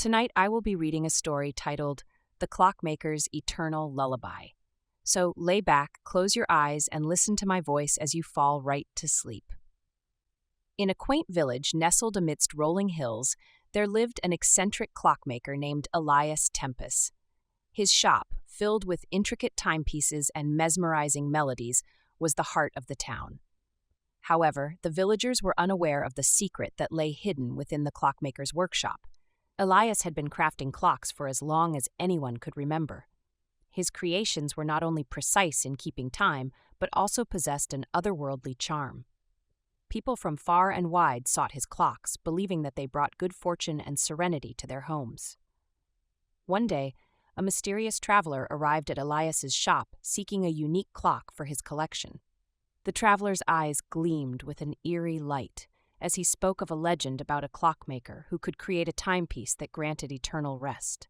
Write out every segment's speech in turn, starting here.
Tonight I will be reading a story titled The Clockmaker's Eternal Lullaby. So lay back, close your eyes, and listen to my voice as you fall right to sleep. In a quaint village nestled amidst rolling hills, there lived an eccentric clockmaker named Elias Tempus. His shop, filled with intricate timepieces and mesmerizing melodies, was the heart of the town. However, the villagers were unaware of the secret that lay hidden within the clockmaker's workshop. Elias had been crafting clocks for as long as anyone could remember. His creations were not only precise in keeping time, but also possessed an otherworldly charm. People from far and wide sought his clocks, believing that they brought good fortune and serenity to their homes. One day, a mysterious traveler arrived at Elias's shop, seeking a unique clock for his collection. The traveler's eyes gleamed with an eerie light as he spoke of a legend about a clockmaker who could create a timepiece that granted eternal rest.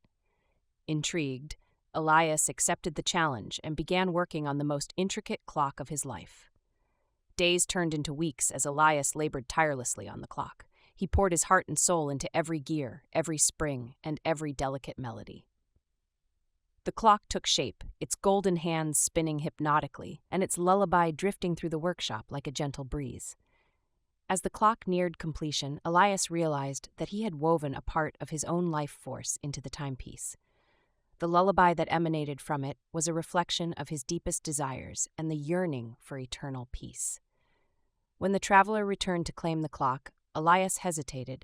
Intrigued, Elias accepted the challenge and began working on the most intricate clock of his life. Days turned into weeks as Elias labored tirelessly on the clock. He poured his heart and soul into every gear, every spring, and every delicate melody. The clock took shape, its golden hands spinning hypnotically, and its lullaby drifting through the workshop like a gentle breeze. As the clock neared completion, Elias realized that he had woven a part of his own life force into the timepiece. The lullaby that emanated from it was a reflection of his deepest desires and the yearning for eternal peace. When the traveler returned to claim the clock, Elias hesitated.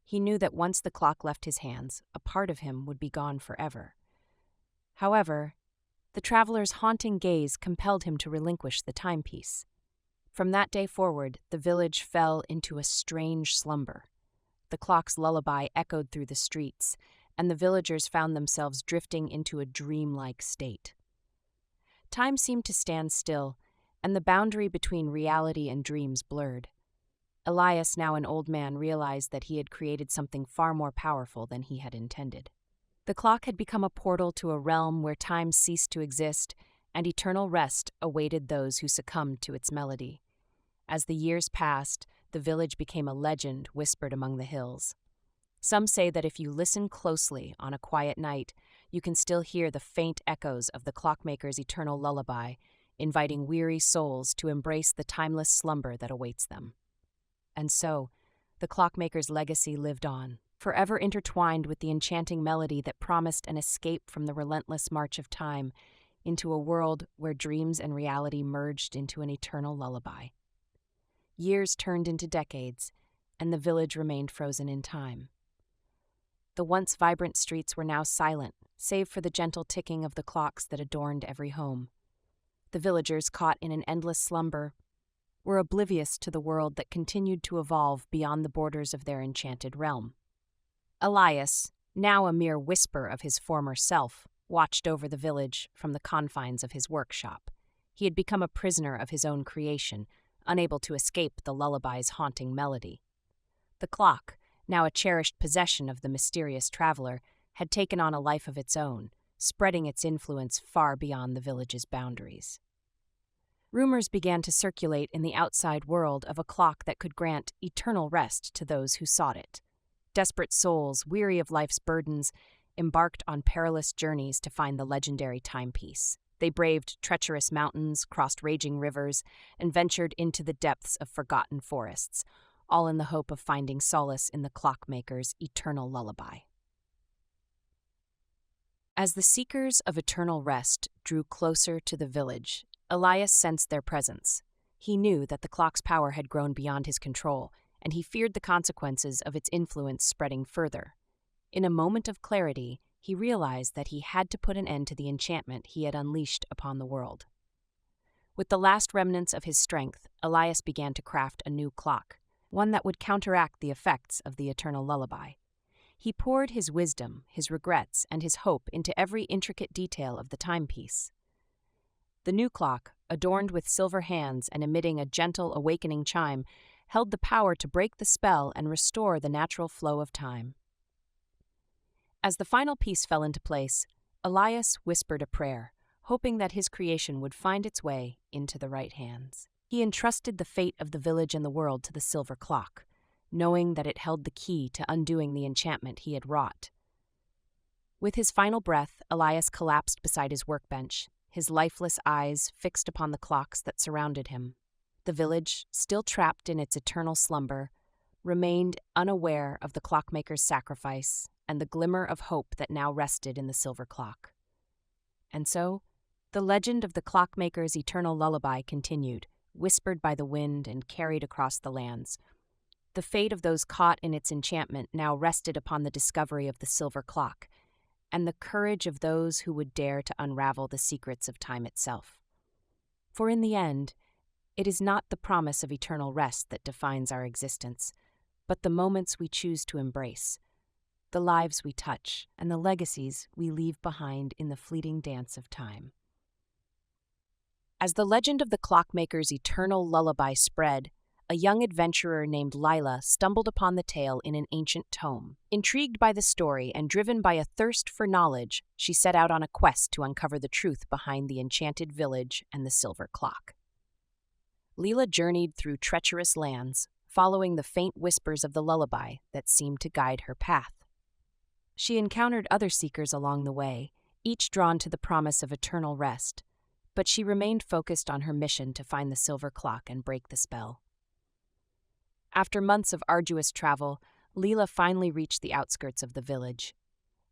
He knew that once the clock left his hands, a part of him would be gone forever. However, the traveler's haunting gaze compelled him to relinquish the timepiece. From that day forward, the village fell into a strange slumber. The clock's lullaby echoed through the streets, and the villagers found themselves drifting into a dreamlike state. Time seemed to stand still, and the boundary between reality and dreams blurred. Elias, now an old man, realized that he had created something far more powerful than he had intended. The clock had become a portal to a realm where time ceased to exist, and eternal rest awaited those who succumbed to its melody. As the years passed, the village became a legend whispered among the hills. Some say that if you listen closely on a quiet night, you can still hear the faint echoes of the clockmaker's eternal lullaby, inviting weary souls to embrace the timeless slumber that awaits them. And so, the clockmaker's legacy lived on, forever intertwined with the enchanting melody that promised an escape from the relentless march of time into a world where dreams and reality merged into an eternal lullaby. Years turned into decades, and the village remained frozen in time. The once vibrant streets were now silent, save for the gentle ticking of the clocks that adorned every home. The villagers, caught in an endless slumber, were oblivious to the world that continued to evolve beyond the borders of their enchanted realm. Elias, now a mere whisper of his former self, watched over the village from the confines of his workshop. He had become a prisoner of his own creation, unable to escape the lullaby's haunting melody. The clock, now a cherished possession of the mysterious traveler, had taken on a life of its own, spreading its influence far beyond the village's boundaries. Rumors began to circulate in the outside world of a clock that could grant eternal rest to those who sought it. Desperate souls, weary of life's burdens, embarked on perilous journeys to find the legendary timepiece. They braved treacherous mountains, crossed raging rivers, and ventured into the depths of forgotten forests, all in the hope of finding solace in the clockmaker's eternal lullaby. As the seekers of eternal rest drew closer to the village, Elias sensed their presence. He knew that the clock's power had grown beyond his control, and he feared the consequences of its influence spreading further. In a moment of clarity, he realized that he had to put an end to the enchantment he had unleashed upon the world. With the last remnants of his strength, Elias began to craft a new clock, one that would counteract the effects of the eternal lullaby. He poured his wisdom, his regrets, and his hope into every intricate detail of the timepiece. The new clock, adorned with silver hands and emitting a gentle, awakening chime, held the power to break the spell and restore the natural flow of time. As the final piece fell into place, Elias whispered a prayer, hoping that his creation would find its way into the right hands. He entrusted the fate of the village and the world to the silver clock, knowing that it held the key to undoing the enchantment he had wrought. With his final breath, Elias collapsed beside his workbench, his lifeless eyes fixed upon the clocks that surrounded him. The village, still trapped in its eternal slumber, remained unaware of the clockmaker's sacrifice and the glimmer of hope that now rested in the silver clock. And so, the legend of the clockmaker's eternal lullaby continued, whispered by the wind and carried across the lands. The fate of those caught in its enchantment now rested upon the discovery of the silver clock, and the courage of those who would dare to unravel the secrets of time itself. For in the end, it is not the promise of eternal rest that defines our existence, but the moments we choose to embrace, the lives we touch, and the legacies we leave behind in the fleeting dance of time. As the legend of the clockmaker's eternal lullaby spread, a young adventurer named Lila stumbled upon the tale in an ancient tome. Intrigued by the story and driven by a thirst for knowledge, she set out on a quest to uncover the truth behind the enchanted village and the silver clock. Lila journeyed through treacherous lands, following the faint whispers of the lullaby that seemed to guide her path. She encountered other seekers along the way, each drawn to the promise of eternal rest, but she remained focused on her mission to find the silver clock and break the spell. After months of arduous travel, Leela finally reached the outskirts of the village.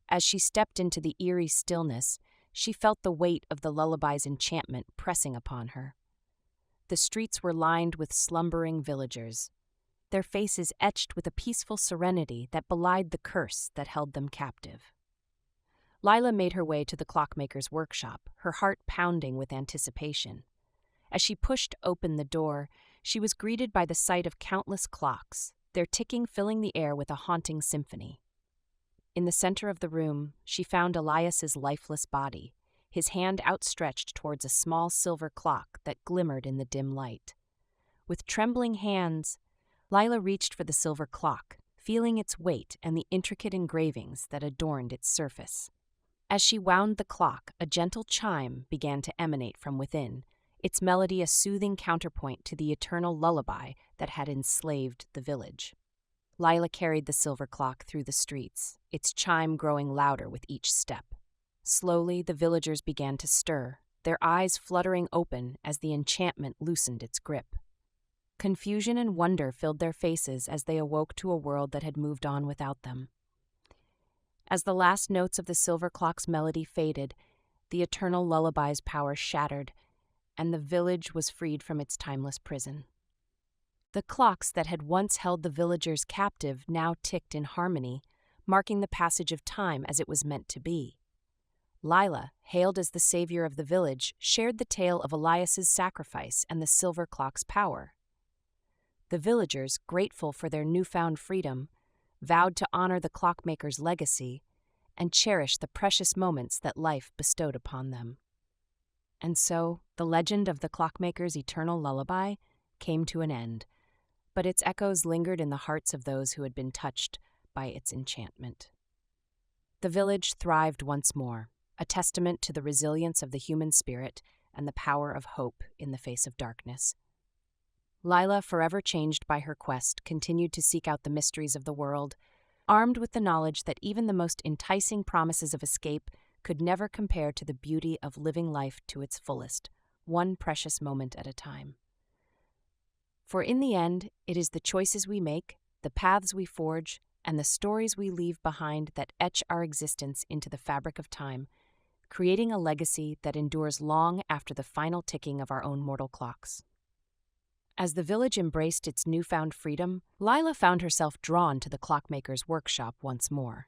As she stepped into the eerie stillness, she felt the weight of the lullaby's enchantment pressing upon her. The streets were lined with slumbering villagers, their faces etched with a peaceful serenity that belied the curse that held them captive. Lila made her way to the clockmaker's workshop, her heart pounding with anticipation. As she pushed open the door, she was greeted by the sight of countless clocks, their ticking filling the air with a haunting symphony. In the center of the room, she found Elias's lifeless body, his hand outstretched towards a small silver clock that glimmered in the dim light. With trembling hands, Lila reached for the silver clock, feeling its weight and the intricate engravings that adorned its surface. As she wound the clock, a gentle chime began to emanate from within, its melody a soothing counterpoint to the eternal lullaby that had enslaved the village. Lila carried the silver clock through the streets, its chime growing louder with each step. Slowly, the villagers began to stir, their eyes fluttering open as the enchantment loosened its grip. Confusion and wonder filled their faces as they awoke to a world that had moved on without them. As the last notes of the silver clock's melody faded, the eternal lullaby's power shattered, and the village was freed from its timeless prison. The clocks that had once held the villagers captive now ticked in harmony, marking the passage of time as it was meant to be. Lila, hailed as the savior of the village, shared the tale of Elias's sacrifice and the silver clock's power. The villagers, grateful for their newfound freedom, vowed to honor the clockmaker's legacy and cherish the precious moments that life bestowed upon them. And so, the legend of the clockmaker's eternal lullaby came to an end, but its echoes lingered in the hearts of those who had been touched by its enchantment. The village thrived once more, a testament to the resilience of the human spirit and the power of hope in the face of darkness. Lila, forever changed by her quest, continued to seek out the mysteries of the world, armed with the knowledge that even the most enticing promises of escape could never compare to the beauty of living life to its fullest, one precious moment at a time. For in the end, it is the choices we make, the paths we forge, and the stories we leave behind that etch our existence into the fabric of time, creating a legacy that endures long after the final ticking of our own mortal clocks. As the village embraced its newfound freedom, Lila found herself drawn to the clockmaker's workshop once more.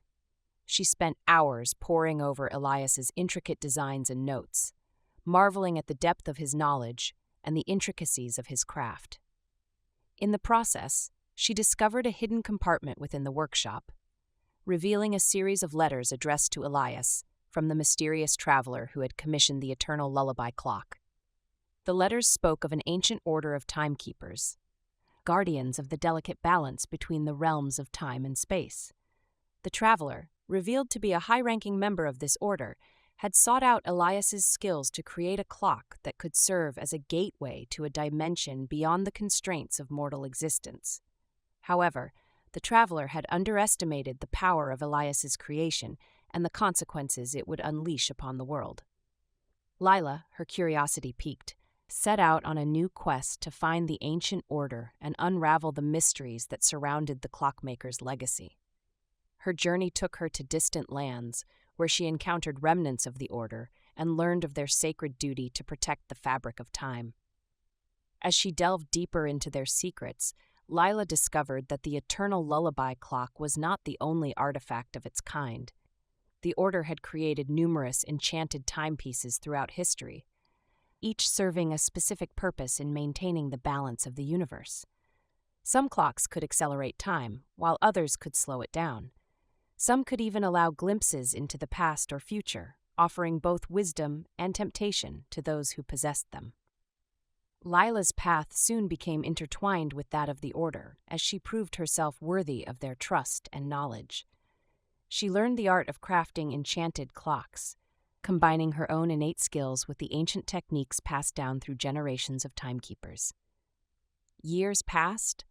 She spent hours poring over Elias's intricate designs and notes, marveling at the depth of his knowledge and the intricacies of his craft. In the process, she discovered a hidden compartment within the workshop, revealing a series of letters addressed to Elias from the mysterious traveler who had commissioned the eternal lullaby clock. The letters spoke of an ancient order of timekeepers, guardians of the delicate balance between the realms of time and space. The traveler, revealed to be a high-ranking member of this order, had sought out Elias's skills to create a clock that could serve as a gateway to a dimension beyond the constraints of mortal existence. However, the traveler had underestimated the power of Elias's creation and the consequences it would unleash upon the world. Lila, her curiosity piqued, set out on a new quest to find the ancient order and unravel the mysteries that surrounded the Clockmaker's legacy. Her journey took her to distant lands, where she encountered remnants of the order and learned of their sacred duty to protect the fabric of time. As she delved deeper into their secrets, Lila discovered that the eternal lullaby clock was not the only artifact of its kind. The order had created numerous enchanted timepieces throughout history, each serving a specific purpose in maintaining the balance of the universe. Some clocks could accelerate time, while others could slow it down. Some could even allow glimpses into the past or future, offering both wisdom and temptation to those who possessed them. Lila's path soon became intertwined with that of the Order, as she proved herself worthy of their trust and knowledge. She learned the art of crafting enchanted clocks, combining her own innate skills with the ancient techniques passed down through generations of timekeepers. Years passed,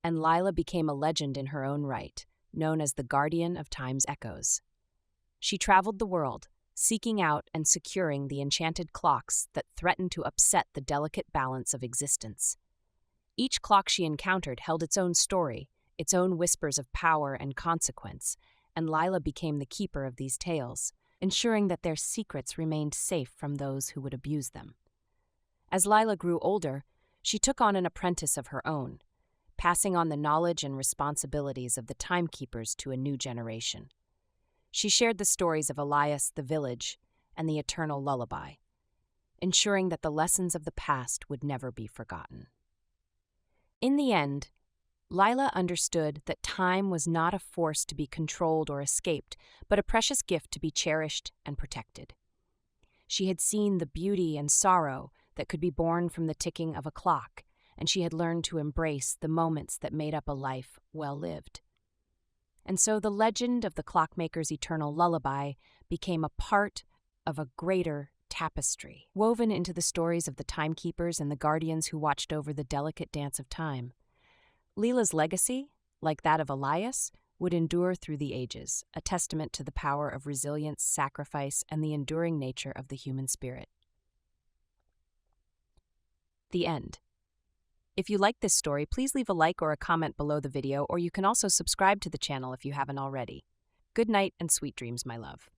and Lila became a legend in her own right, known as the Guardian of Time's Echoes. She traveled the world, seeking out and securing the enchanted clocks that threatened to upset the delicate balance of existence. Each clock she encountered held its own story, its own whispers of power and consequence, and Lila became the keeper of these tales, ensuring that their secrets remained safe from those who would abuse them. As Lila grew older, she took on an apprentice of her own, passing on the knowledge and responsibilities of the timekeepers to a new generation. She shared the stories of Elias the village and the eternal lullaby, ensuring that the lessons of the past would never be forgotten. In the end, Lila understood that time was not a force to be controlled or escaped, but a precious gift to be cherished and protected. She had seen the beauty and sorrow that could be born from the ticking of a clock, and she had learned to embrace the moments that made up a life well lived. And so the legend of the Clockmaker's eternal lullaby became a part of a greater tapestry, woven into the stories of the timekeepers and the guardians who watched over the delicate dance of time. Lila's legacy, like that of Elias, would endure through the ages, a testament to the power of resilience, sacrifice, and the enduring nature of the human spirit. The end. If you like this story, please leave a like or a comment below the video, or you can also subscribe to the channel if you haven't already. Good night and sweet dreams, my love.